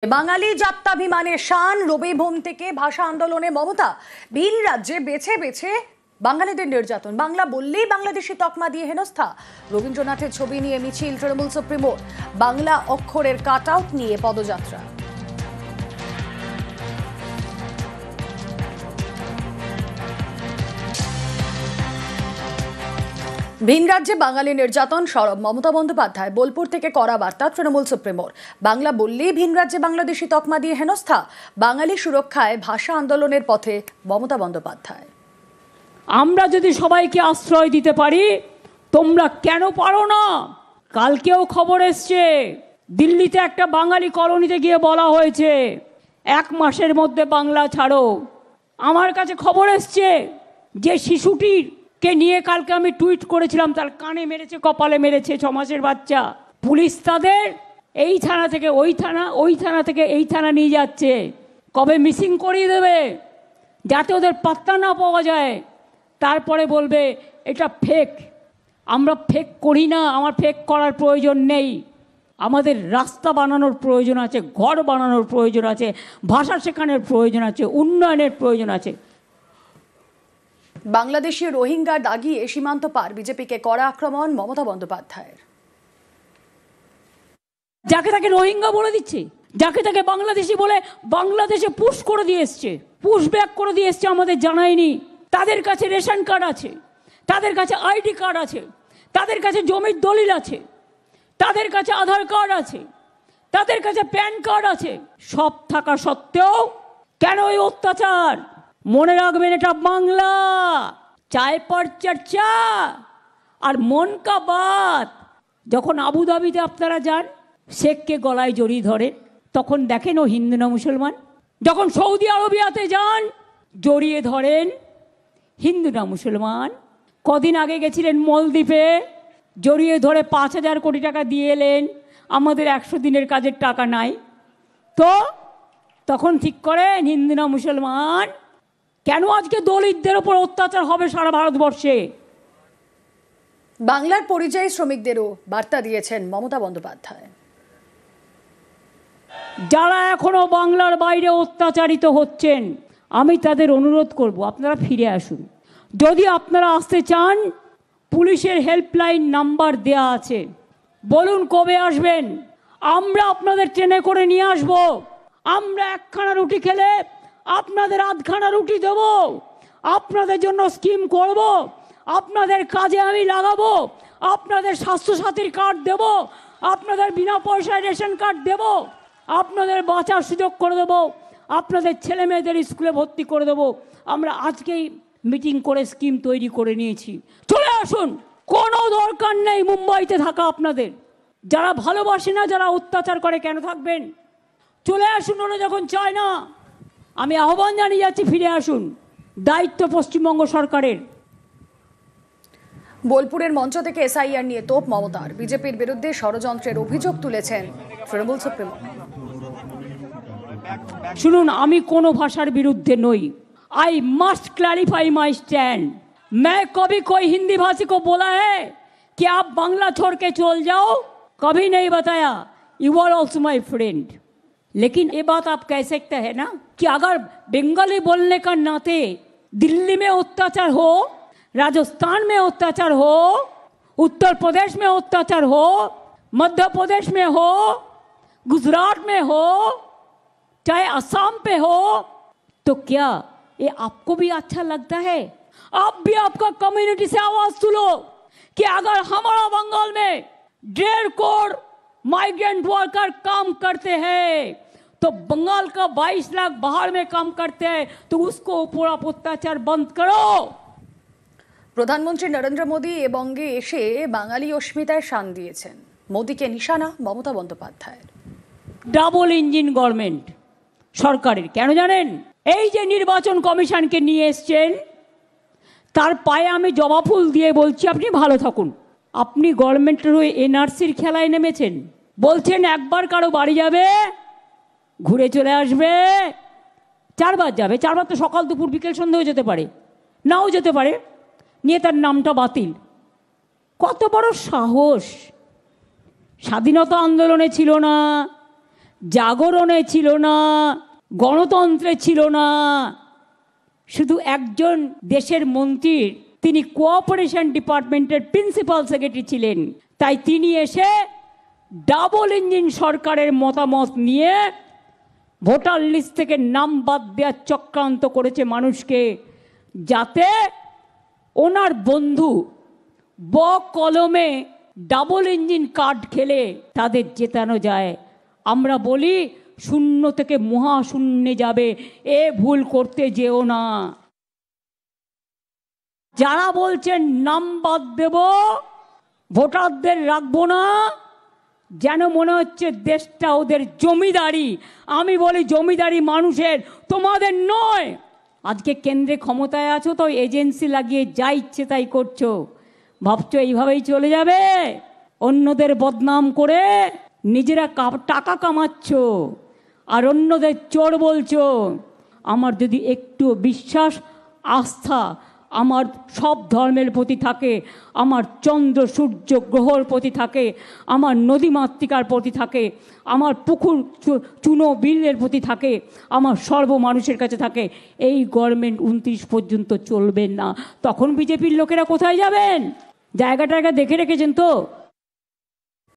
বাঙালি জাত্যাভিমানের শান রবিভূম থেকে ভাষা আন্দোলনে মমতা ভিন রাজ্যে বেছে বেছে বাঙালিদের নির্যাতন, বাংলা বললেই বাংলাদেশি তকমা দিয়ে হেনস্থা, রবীন্দ্রনাথের ছবি নিয়ে মিছিল তৃণমূল সুপ্রিমোর, বাংলা অক্ষরের কাট আউট নিয়ে পদযাত্রা। ভিন রাজ্যে বাঙালি নির্যাতন সরব মমতা বন্দ্যোপাধ্যায়, বোলপুর থেকে কড়া বার্তা তৃণমূল সুপ্রিমোর, বাংলা বললেই ভিন রাজ্যে বাংলাদেশি তকমা দিয়ে হেনস্থা, বাঙালি সুরক্ষায় ভাষা আন্দোলনের পথে মমতা বন্দ্যোপাধ্যায়। আমরা যদি সবাইকে আশ্রয় দিতে পারি, তোমরা কেন পারো না? কালকেও খবর এসছে, দিল্লিতে একটা বাঙালি কলোনিতে গিয়ে বলা হয়েছে 1 মাসের মধ্যে বাংলা ছাড়ো। আমার কাছে খবর এসছে যে শিশুটির কে নিয়ে কালকে আমি টুইট করেছিলাম, তার কানে মেরেছে, কপালে মেরেছে, 6 মাসের বাচ্চা। পুলিশ তাদের এই থানা থেকে ওই থানা, ওই থানা থেকে এই থানা নিয়ে যাচ্ছে। কবে মিসিং করিয়ে দেবে যাতে ওদের পাত্তা না পাওয়া যায়, তারপরে বলবে এটা ফেক। আমরা ফেক করি না, আমার ফেক করার প্রয়োজন নেই। আমাদের রাস্তা বানানোর প্রয়োজন আছে, ঘর বানানোর প্রয়োজন আছে, ভাষা শেখানোর প্রয়োজন আছে, উন্নয়নের প্রয়োজন আছে। বাংলাদেশি রোহিঙ্গা দাগিয়ে সীমান্ত পার, বিজেপিকে কড়া আক্রমণ মমতা বন্দ্যোপাধ্যায়ের। যাকে তাকে রোহিঙ্গা বলে দিচ্ছে, যাকে তাকে বাংলাদেশি বলে বাংলাদেশে পুশ করে দিয়ে এসছে, পুশ ব্যাক করে দিয়ে এসছে, আমাদের জানায়নি। তাদের কাছে রেশন কার্ড আছে, তাদের কাছে আইডি কার্ড আছে, তাদের কাছে জমির দলিল আছে, তাদের কাছে আধার কার্ড আছে, তাদের কাছে প্যান কার্ড আছে। সব থাকা সত্ত্বেও কেন এই অত্যাচার? মনে রাখবেন, এটা বাংলা। চায় পর চর্চা আর মন কা বাত। যখন আবুধাবিতে আপনারা যান, শেখকে গলায় জড়িয়ে ধরে, তখন দেখেন ও হিন্দু না মুসলমান। যখন সৌদি আরবিয়াতে যান, জড়িয়ে ধরেন, হিন্দু না মুসলমান। কদিন আগে গেছিলেন মলদ্বীপে, জড়িয়ে ধরে 5,000 কোটি টাকা দিয়ে এলেন, আমাদের 100 দিনের কাজের টাকা নাই। তো তখন ঠিক করেন হিন্দু না মুসলমান। কেন আজকে দলিতদের ওপর অত্যাচার হবে সারা ভারতবর্ষে? বাংলার পরিযায়ী শ্রমিকদেরও বার্তা দিয়েছেন মমতা বন্দ্যোপাধ্যায়। যারা এখনো বাংলার বাইরে অত্যাচারিত হচ্ছেন, আমি তাদের অনুরোধ করব, আপনারা ফিরে আসুন। যদি আপনারা আসতে চান, পুলিশের হেল্পলাইন নাম্বার দেয়া আছে, বলুন কবে আসবেন, আমরা আপনাদের ট্রেনে করে নিয়ে আসব। আমরা 1খানা রুটি খেলে আপনাদের 8খানা রুটি দেব, আপনাদের জন্য স্কিম করব, আপনাদের কাজে আমি লাগাবো, আপনাদের স্বাস্থ্যসাথীর কার্ড দেব, আপনাদের বিনা পয়সায় রেশন কার্ড দেব, আপনাদের বাঁচার সুযোগ করে দেব, আপনাদের ছেলে মেয়েদের স্কুলে ভর্তি করে দেব। আমরা আজকেই মিটিং করে স্কিম তৈরি করে নিয়েছি। চলে আসুন, কোনো দরকার নেই মুম্বাইতে থাকা আপনাদের। যারা ভালোবাসে না, যারা অত্যাচার করে, কেন থাকবেন? চলে আসুন, ওরা যখন চায় না। আমি আহ্বান জানিয়ে যাচ্ছি, ফিরে আসুন। দায়িত্ব পশ্চিমবঙ্গ সরকারের। বোলপুরের মঞ্চ থেকে এসআইআর নিয়ে তোপ মমতার, বিজেপির বিরুদ্ধে ষড়যন্ত্রের অভিযোগ তুলেছেন তৃণমূল সুপ্রিমো। শুনুন, আমি কোনো ভাষার বিরুদ্ধে নই। I must clarify my stand. मैं कभी कोई हिंदी भाषी को बोला है कि आप बांग्ला छोड़ के चल जाओ, कभी नहीं बताया। You are also my friend. लेकिन ये बात आप कह सकते हैं ना कि अगर बंगाली बोलने का नाते दिल्ली में अत्याचार हो, राजस्थान में अत्याचार हो, उत्तर प्रदेश में अत्याचार हो, मध्य प्रदेश में हो, गुजरात में हो, चाहे असम पे हो, तो क्या ये आपको भी अच्छा लगता है? आप भी आपका कम्युनिटी से आवाज सुनो कि अगर हमारा बंगाल में 1.5 करोड़ माइग्रेंट वर्कर काम करते हैं, तो बंगाल का 22 लाख बाहर में काम करते हैं, तो उसको पूरा अत्याचार बंद करो। প্রধানমন্ত্রী নরেন্দ্র মোদী এ বঙ্গে এসে বাঙালি অস্মিতায় শান দিয়েছেন, মোদীকে নিশানা মমতা বন্দ্যোপাধ্যায়ের। ডাবল ইঞ্জিন গভর্নমেন্ট সরকারের, কেন জানেন? এই যে নির্বাচন কমিশনকে নিয়ে এসছেন, তার পায়ে আমি জবা ফুল দিয়ে বলছি, আপনি ভালো থাকুন। আপনি গভর্নমেন্টের হয়ে এনআরসির খেলায় নেমেছেন। বলছেন একবার কারো বাড়ি যাবে, ঘুরে চলে আসবে, 4 বার যাবে। 4 বার তো সকাল দুপুর বিকেল সন্ধ্যেও যেতে পারে, নাও যেতে পারে, নিয়ে তার নামটা বাতিল। কত বড় সাহস! স্বাধীনতা আন্দোলনে ছিল না, জাগরণে ছিল না, গণতন্ত্রে ছিল না। শুধু একজন দেশের মন্ত্রীর, তিনি কোঅপারেশন ডিপার্টমেন্টের প্রিন্সিপাল সেক্রেটারি ছিলেন, তাই তিনি এসে ডাবল ইঞ্জিন সরকারের মতামত নিয়ে ভোটার লিস্ট থেকে নাম বাদ দেওয়ার চক্রান্ত করেছে মানুষকে, যাতে ওনার বন্ধু কলমে ডাবল ইঞ্জিন কার্ড খেলে তাদের জেতানো যায়। আমরা বলি শূন্য থেকে মহাশূন্যে যাবে, এ ভুল করতে যেও না। যারা বলছেন নাম বাদ দেব, ভোটারদের রাখবো না, যেন মনে হচ্ছে দেশটা ওদের জমিদারি। আমি বলি জমিদারি মানুষের, তোমাদের নয়। আজকে কেন্দ্রে ক্ষমতায় আছো তো এজেন্সি লাগিয়ে যা ইচ্ছে তাই করছো, ভাবছো এইভাবেই চলে যাবে? অন্যদের বদনাম করে নিজেরা টাকা কামাচ্ছ আর অন্যদের চোর বলছো। আমার যদি একটু বিশ্বাস আস্থা আমার সব ধর্মের প্রতি থাকে, আমার চন্দ্র সূর্য গ্রহর প্রতি থাকে, আমার নদীমাতৃকার প্রতি থাকে, আমার পুকুর চুনো বিলের প্রতি থাকে, আমার সর্ব মানুষের কাছে থাকে, এই গভর্নমেন্ট 29 পর্যন্ত চলবে না। তখন বিজেপির লোকেরা কোথায় যাবেন? জায়গাটাকে দেখে রেখেছেন তো।